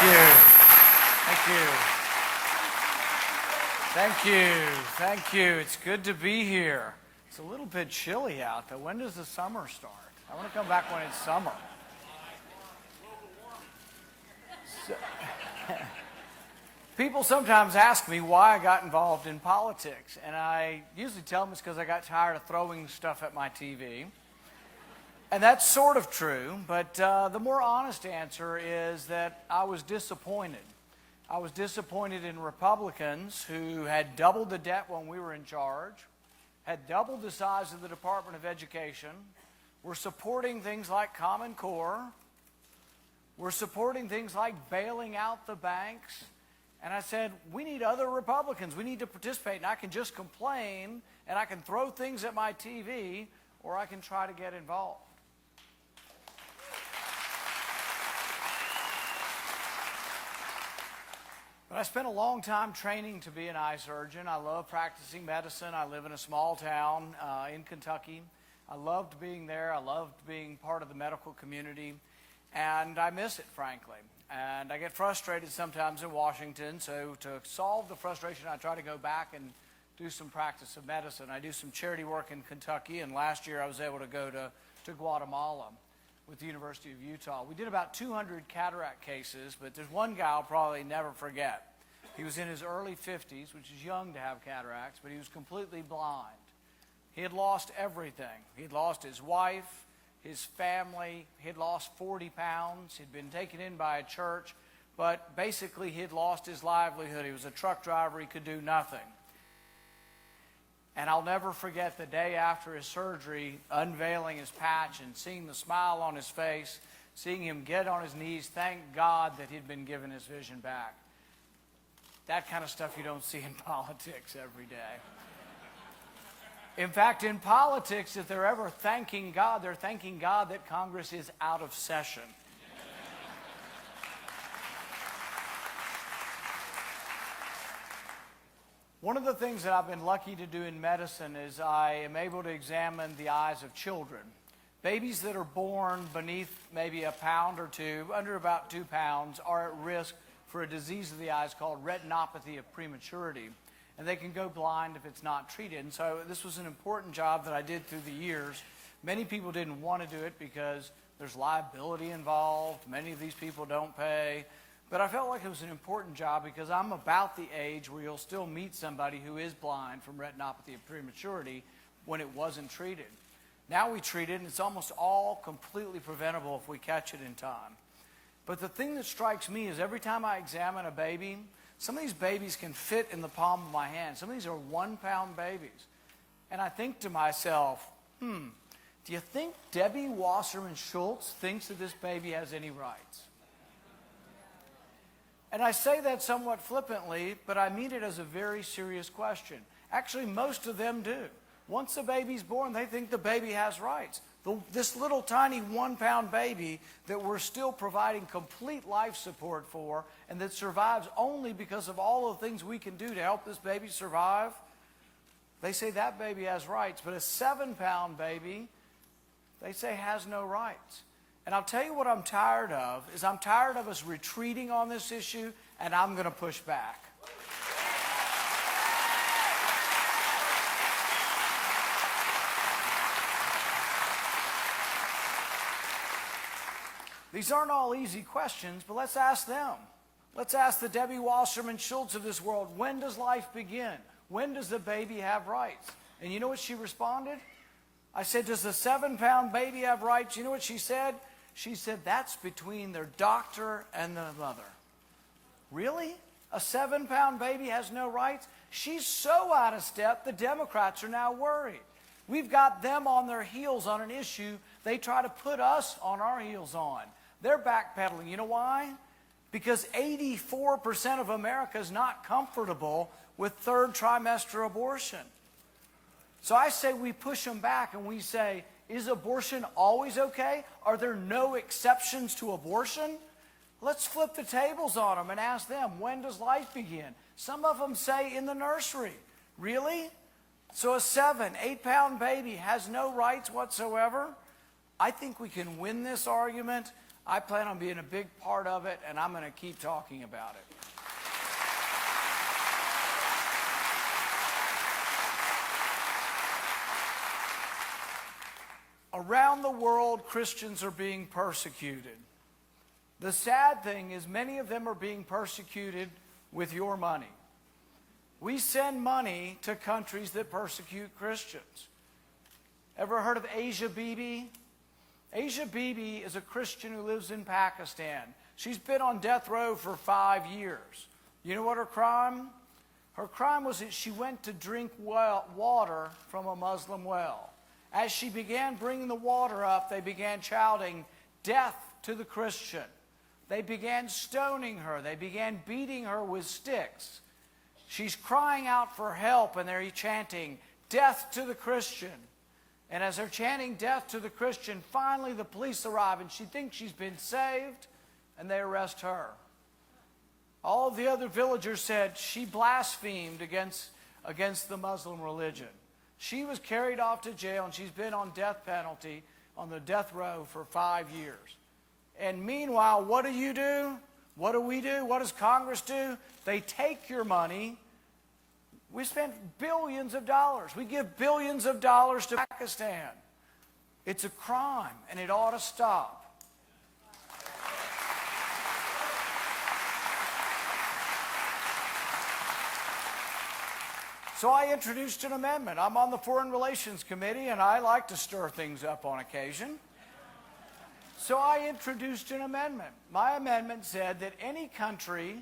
you. Thank you. Thank you. Thank you. It's good to be here. It's a little bit chilly out, though. When does the summer start? I want to come back when it's summer. People sometimes ask me why I got involved in politics, and I usually tell them it's because I got tired of throwing stuff at my TV. And that's sort of true, but the more honest answer is that I was disappointed. I was disappointed in Republicans who had doubled the debt when we were in charge, had doubled the size of the Department of Education, were supporting things like Common Core, were supporting things like bailing out the banks. And I said, we need other Republicans. We need to participate. And I can just complain, and I can throw things at my TV, or I can try to get involved. But I spent a long time training to be an eye surgeon. I love practicing medicine. I live in a small town in Kentucky. I loved being there. I loved being part of the medical community. And I miss it, frankly. And I get frustrated sometimes in Washington. So to solve the frustration, I try to go back and do some practice of medicine. I do some charity work in Kentucky. And last year I was able to go to Guatemala with the University of Utah. We did about 200 cataract cases, but there's one guy I'll probably never forget. He was in his early 50s, which is young to have cataracts, but he was completely blind. He had lost everything. He'd lost his wife, his family. He'd lost 40 pounds. He'd been taken in by a church, but basically he'd lost his livelihood. He was a truck driver. He could do nothing. And I'll never forget the day after his surgery, unveiling his patch and seeing the smile on his face, seeing him get on his knees, thank God that he'd been given his vision back. That kind of stuff you don't see in politics every day. In fact, in politics, if they're ever thanking God, they're thanking God that Congress is out of session. One of the things that I've been lucky to do in medicine is I am able to examine the eyes of children. Babies that are born beneath maybe a pound or two, under about 2 pounds, are at risk for a disease of the eyes called retinopathy of prematurity. And they can go blind if it's not treated. And so this was an important job that I did through the years. Many people didn't want to do it because there's liability involved. Many of these people don't pay. But I felt like it was an important job because I'm about the age where you'll still meet somebody who is blind from retinopathy of prematurity when it wasn't treated. Now we treat it, and it's almost all completely preventable if we catch it in time. But the thing that strikes me is every time I examine a baby, some of these babies can fit in the palm of my hand. Some of these are 1-pound babies. And I think to myself, do you think Debbie Wasserman Schultz thinks that this baby has any rights? And I say that somewhat flippantly, but I mean it as a very serious question. Actually, most of them do. Once the baby's born, they think the baby has rights. This little tiny 1-pound baby that we're still providing complete life support for and that survives only because of all the things we can do to help this baby survive, they say that baby has rights. But a 7-pound baby, they say has no rights. And I'll tell you what I'm tired of, is I'm tired of us retreating on this issue, and I'm going to push back. These aren't all easy questions, but let's ask them. Let's ask the Debbie Wasserman Schultz of this world, when does life begin? When does the baby have rights? And you know what she responded? I said, does the 7-pound baby have rights? You know what she said? She said, that's between their doctor and the mother. Really? A 7-pound baby has no rights? She's so out of step, the Democrats are now worried. We've got them on their heels on an issue they try to put us on our heels on. They're backpedaling. You know why? Because 84% of America is not comfortable with third trimester abortion. So I say we push them back and we say, is abortion always okay? Are there no exceptions to abortion? Let's flip the tables on them and ask them, when does life begin? Some of them say in the nursery. Really? So a 7-8-pound baby has no rights whatsoever? I think we can win this argument. I plan on being a big part of it, and I'm going to keep talking about it. Around the world, Christians are being persecuted. The sad thing is many of them are being persecuted with your money. We send money to countries that persecute Christians. Ever heard of Asia Bibi? Asia Bibi is a Christian who lives in Pakistan. She's been on death row for 5 years. You know what her crime? Her crime was that she went to drink water from a Muslim well. As she began bringing the water up, they began shouting, "Death to the Christian." They began stoning her. They began beating her with sticks. She's crying out for help, and they're chanting, "Death to the Christian." And as they're chanting death to the Christian, finally the police arrive, and she thinks she's been saved, and they arrest her. All of the other villagers said she blasphemed against the Muslim religion. She was carried off to jail, and she's been on death penalty on the death row for 5 years. And meanwhile, what do you do? What do we do? What does Congress do? They take your money. We spend billions of dollars. We give billions of dollars to Pakistan. It's a crime, and it ought to stop. So I introduced an amendment. I'm on the Foreign Relations Committee, and I like to stir things up on occasion. So I introduced an amendment. My amendment said that any country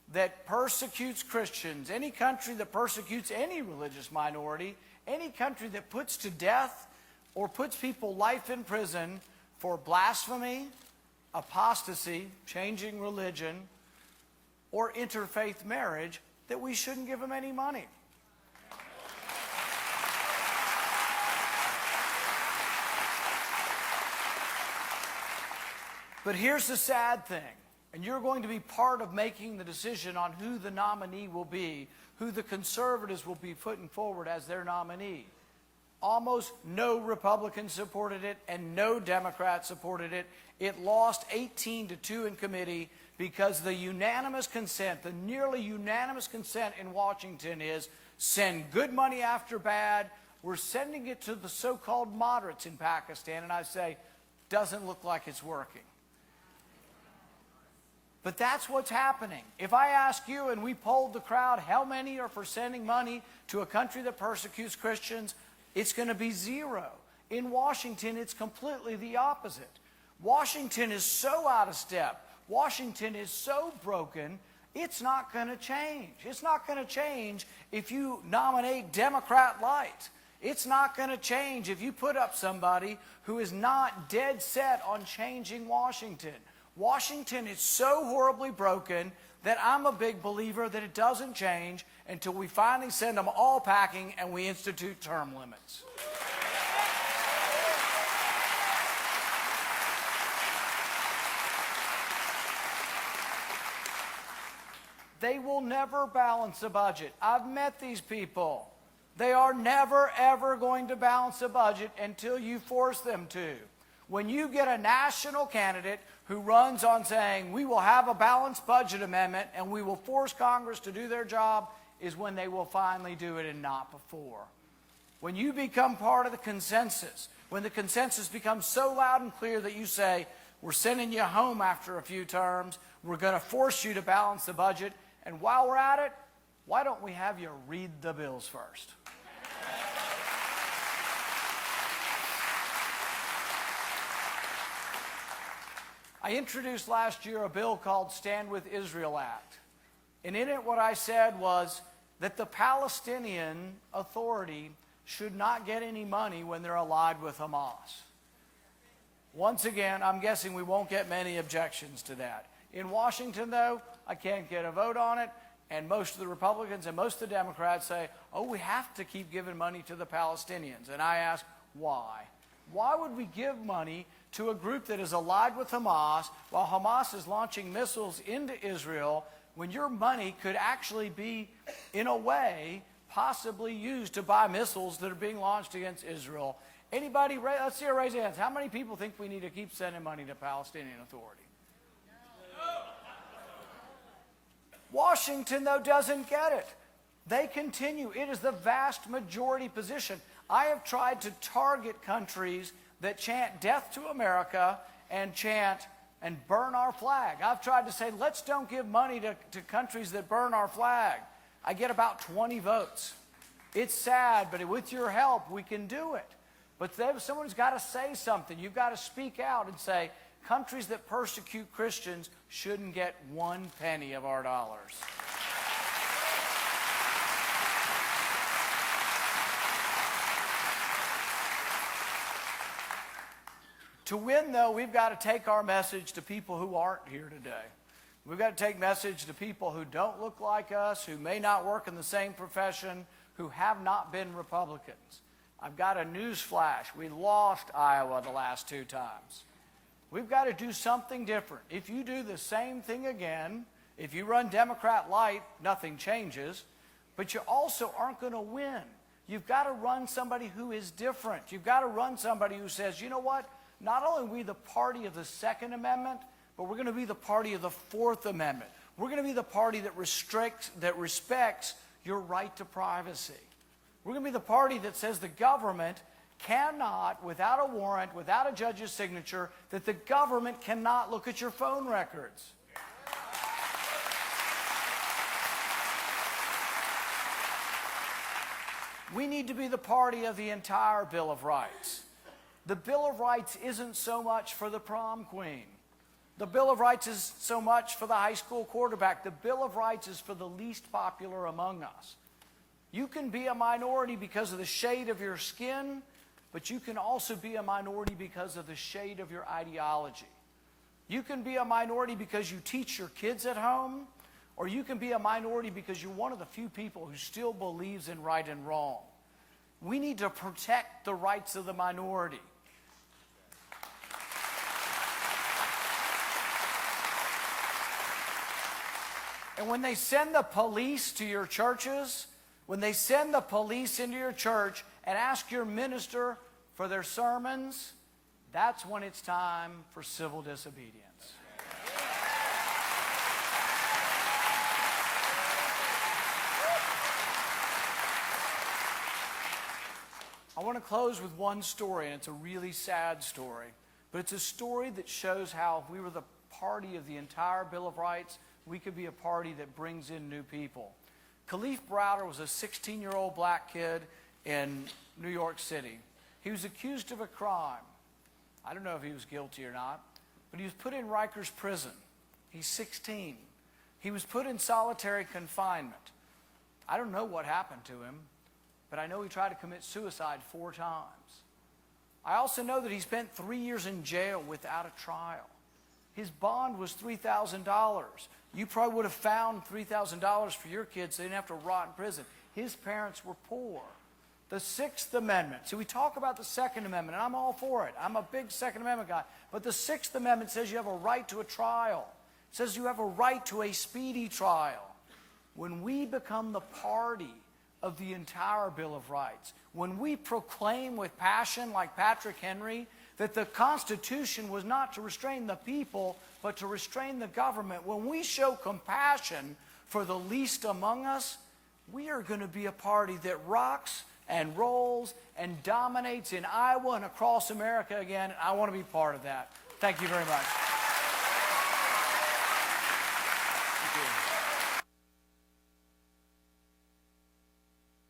that persecutes Christians, any country that persecutes any religious minority, any country that puts to death or puts people life in prison for blasphemy, apostasy, changing religion, or interfaith marriage, that we shouldn't give them any money. But here's the sad thing, and you're going to be part of making the decision on who the nominee will be, who the conservatives will be putting forward as their nominee. Almost no Republicans supported it, and no Democrats supported it. It lost 18-2 in committee because the unanimous consent, the nearly unanimous consent in Washington is send good money after bad. We're sending it to the so-called moderates in Pakistan, and I say, doesn't look like it's working. But that's what's happening. If I ask you and we polled the crowd, how many are for sending money to a country that persecutes Christians? It's going to be 0. In Washington, it's completely the opposite. Washington is so out of step. Washington is so broken, it's not going to change. It's not going to change if you nominate Democrat light. It's not going to change if you put up somebody who is not dead set on changing Washington. Washington is so horribly broken that I'm a big believer that it doesn't change until we finally send them all packing and we institute term limits. They will never balance a budget. I've met these people. They are never, ever going to balance a budget until you force them to. When you get a national candidate who runs on saying, we will have a balanced budget amendment and we will force Congress to do their job, is when they will finally do it and not before. When you become part of the consensus, when the consensus becomes so loud and clear that you say, we're sending you home after a few terms, we're going to force you to balance the budget, and while we're at it, why don't we have you read the bills first? I introduced last year a bill called Stand With Israel Act. And in it what I said was that the Palestinian Authority should not get any money when they're allied with Hamas. Once again, I'm guessing we won't get many objections to that. In Washington, though, I can't get a vote on it, and most of the Republicans and most of the Democrats say, oh, we have to keep giving money to the Palestinians. And I ask, why? Why would we give money to a group that is allied with Hamas while Hamas is launching missiles into Israel when your money could actually be, in a way, possibly used to buy missiles that are being launched against Israel? Anybody, let's see a raise of hands. How many people think we need to keep sending money to Palestinian Authority? Washington, though, doesn't get it. They continue. It is the vast majority position. I have tried to target countries that chant death to America and chant and burn our flag. I've tried to say, let's don't give money to countries that burn our flag. I get about 20 votes. It's sad, but with your help, we can do it. But someone's got to say something. You've got to speak out and say, countries that persecute Christians shouldn't get 1 penny of our dollars. To win, though, we've got to take our message to people who aren't here today. We've got to take message to people who don't look like us, who may not work in the same profession, who have not been Republicans. I've got a news flash. We lost Iowa the last 2 times. We've got to do something different. If you do the same thing again, if you run Democrat light, nothing changes, but you also aren't going to win. You've got to run somebody who is different. You've got to run somebody who says, you know what? Not only are we the party of the Second Amendment, but we're going to be the party of the Fourth Amendment. We're going to be the party that respects your right to privacy. We're going to be the party that says the government cannot, without a warrant, without a judge's signature, that the government cannot look at your phone records. We need to be the party of the entire Bill of Rights. The Bill of Rights isn't so much for the prom queen. The Bill of Rights is so much for the high school quarterback. The Bill of Rights is for the least popular among us. You can be a minority because of the shade of your skin, but you can also be a minority because of the shade of your ideology. You can be a minority because you teach your kids at home, or you can be a minority because you're one of the few people who still believes in right and wrong. We need to protect the rights of the minority. And when they send the police to your churches, when they send the police into your church and ask your minister for their sermons, that's when it's time for civil disobedience. I want to close with one story, and it's a really sad story. But it's a story that shows how if we were the party of the entire Bill of Rights, we could be a party that brings in new people. Khalif Browder was a 16-year-old black kid in New York City. He was accused of a crime. I don't know if he was guilty or not, but he was put in Rikers prison. He's 16. He was put in solitary confinement. I don't know what happened to him, but I know he tried to commit suicide 4 times. I also know that he spent 3 years in jail without a trial. His bond was $3,000. You probably would have found $3,000 for your kids so they didn't have to rot in prison. His parents were poor. The Sixth Amendment. See, we talk about the Second Amendment, and I'm all for it. I'm a big Second Amendment guy. But the Sixth Amendment says you have a right to a trial. It says you have a right to a speedy trial. When we become the party of the entire Bill of Rights, when we proclaim with passion, like Patrick Henry, that the Constitution was not to restrain the people, but to restrain the government, when we show compassion for the least among us, we are going to be a party that rocks and rolls and dominates in Iowa and across America again. And I want to be part of that. Thank you very much.